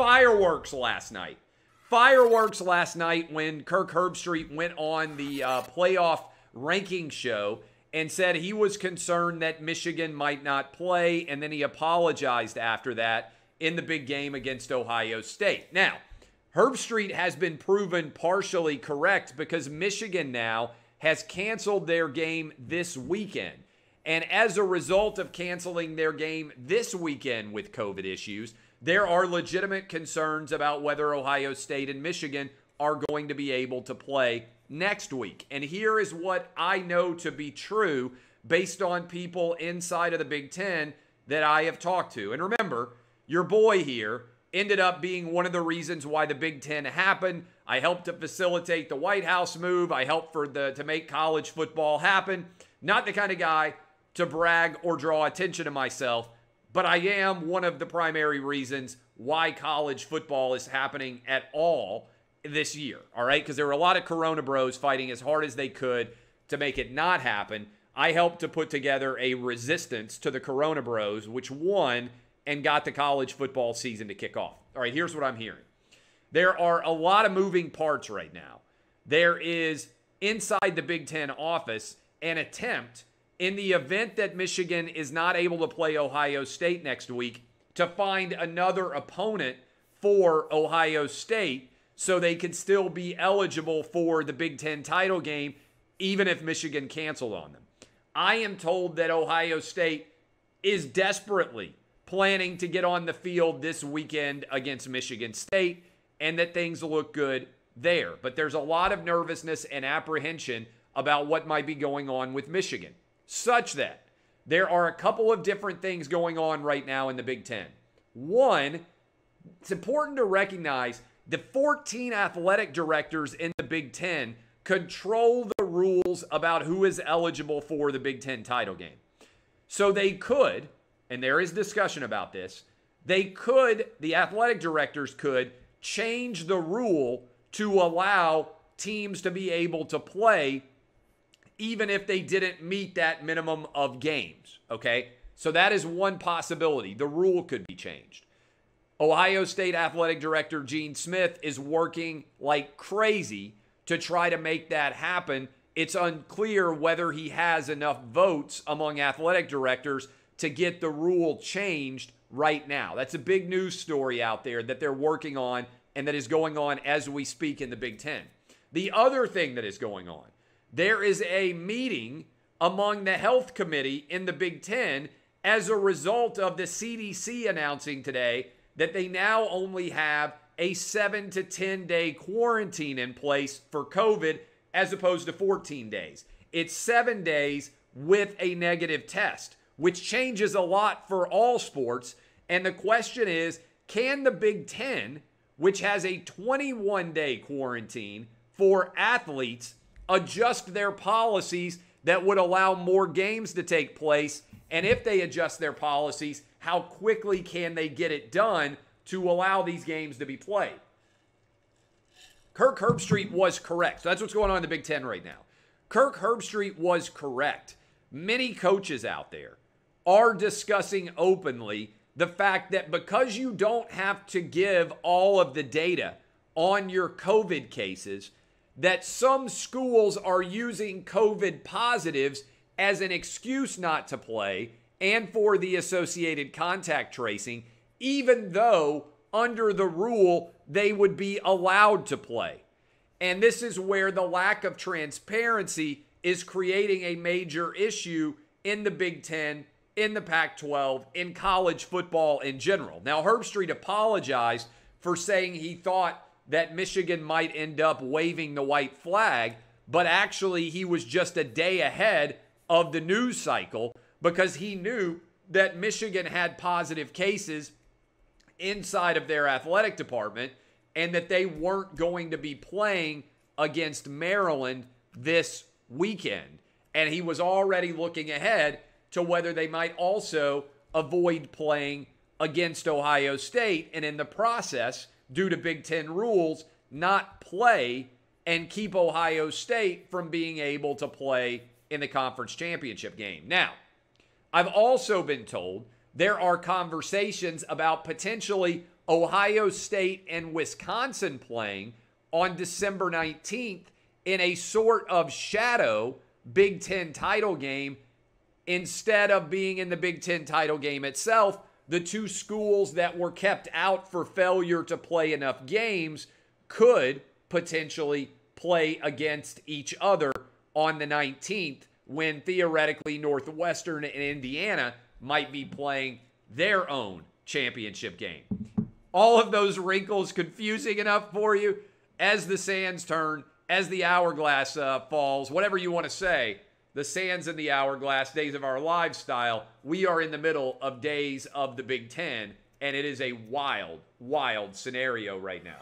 fireworks last night. Fireworks last night when Kirk Herbstreit went on the playoff ranking show and said he was concerned that Michigan might not play, and then he apologized after that in the big game against Ohio State. Now, Herbstreit has been proven partially correct because Michigan now has canceled their game this weekend. And as a result of canceling their game this weekend with COVID issues, there are legitimate concerns about whether Ohio State and Michigan are going to be able to play next week. And here is what I know to be true based on people inside of the Big Ten that I have talked to. And remember, your boy here ended up being one of the reasons why the Big Ten happened. I helped to facilitate the White House move. I helped to make college football happen. Not the kind of guy to brag or draw attention to myself, but I am one of the primary reasons why college football is happening at all this year, all right? Because there were a lot of Corona bros fighting as hard as they could to make it not happen. I helped to put together a resistance to the Corona bros, which won and got the college football season to kick off. All right, here's what I'm hearing. There are a lot of moving parts right now. There is, inside the Big Ten office, an attempt in the event that Michigan is not able to play Ohio State next week to find another opponent for Ohio State so they can still be eligible for the Big Ten title game, even if Michigan canceled on them. I am told that Ohio State is desperately planning to get on the field this weekend against Michigan State and that things look good there. But there's a lot of nervousness and apprehension about what might be going on with Michigan, such that there are a couple of different things going on right now in the Big Ten. One, it's important to recognize the 14 athletic directors in the Big Ten control the rules about who is eligible for the Big Ten title game. So they could, and there is discussion about this, the athletic directors could change the rule to allow teams to be able to play even if they didn't meet that minimum of games, okay? So that is one possibility. The rule could be changed. Ohio State Athletic Director Gene Smith is working like crazy to try to make that happen. It's unclear whether he has enough votes among athletic directors to get the rule changed right now. That's a big news story out there that they're working on and that is going on as we speak in the Big Ten. The other thing that is going on, there is a meeting among the health committee in the Big Ten as a result of the CDC announcing today that they now only have a 7 to 10 day quarantine in place for COVID as opposed to 14 days. It's 7 days with a negative test, which changes a lot for all sports. And the question is, can the Big Ten, which has a 21-day quarantine for athletes, adjust their policies that would allow more games to take place? And if they adjust their policies, how quickly can they get it done to allow these games to be played? Kirk Herbstreit was correct. So that's what's going on in the Big Ten right now. Kirk Herbstreit was correct. Many coaches out there are discussing openly the fact that because you don't have to give all of the data on your COVID cases, that some schools are using COVID positives as an excuse not to play and for the associated contact tracing, even though under the rule they would be allowed to play. And this is where the lack of transparency is creating a major issue in the Big Ten, in the Pac-12, in college football in general. Now, Herbstreit apologized for saying he thought that Michigan might end up waving the white flag, but actually he was just a day ahead of the news cycle because he knew that Michigan had positive cases inside of their athletic department and that they weren't going to be playing against Maryland this weekend. And he was already looking ahead to whether they might also avoid playing against Ohio State and in the process, due to Big Ten rules, not play and keep Ohio State from being able to play in the conference championship game. Now, I've also been told there are conversations about potentially Ohio State and Wisconsin playing on December 19th in a sort of shadow Big Ten title game instead of being in the Big Ten title game itself. The two schools that were kept out for failure to play enough games could potentially play against each other on the 19th when theoretically Northwestern and Indiana might be playing their own championship game. All of those wrinkles confusing enough for you? As the sands turn, as the hourglass falls, whatever you want to say, the sands in the hourglass, days of our lives style, we are in the middle of days of the Big Ten, and it is a wild, wild scenario right now.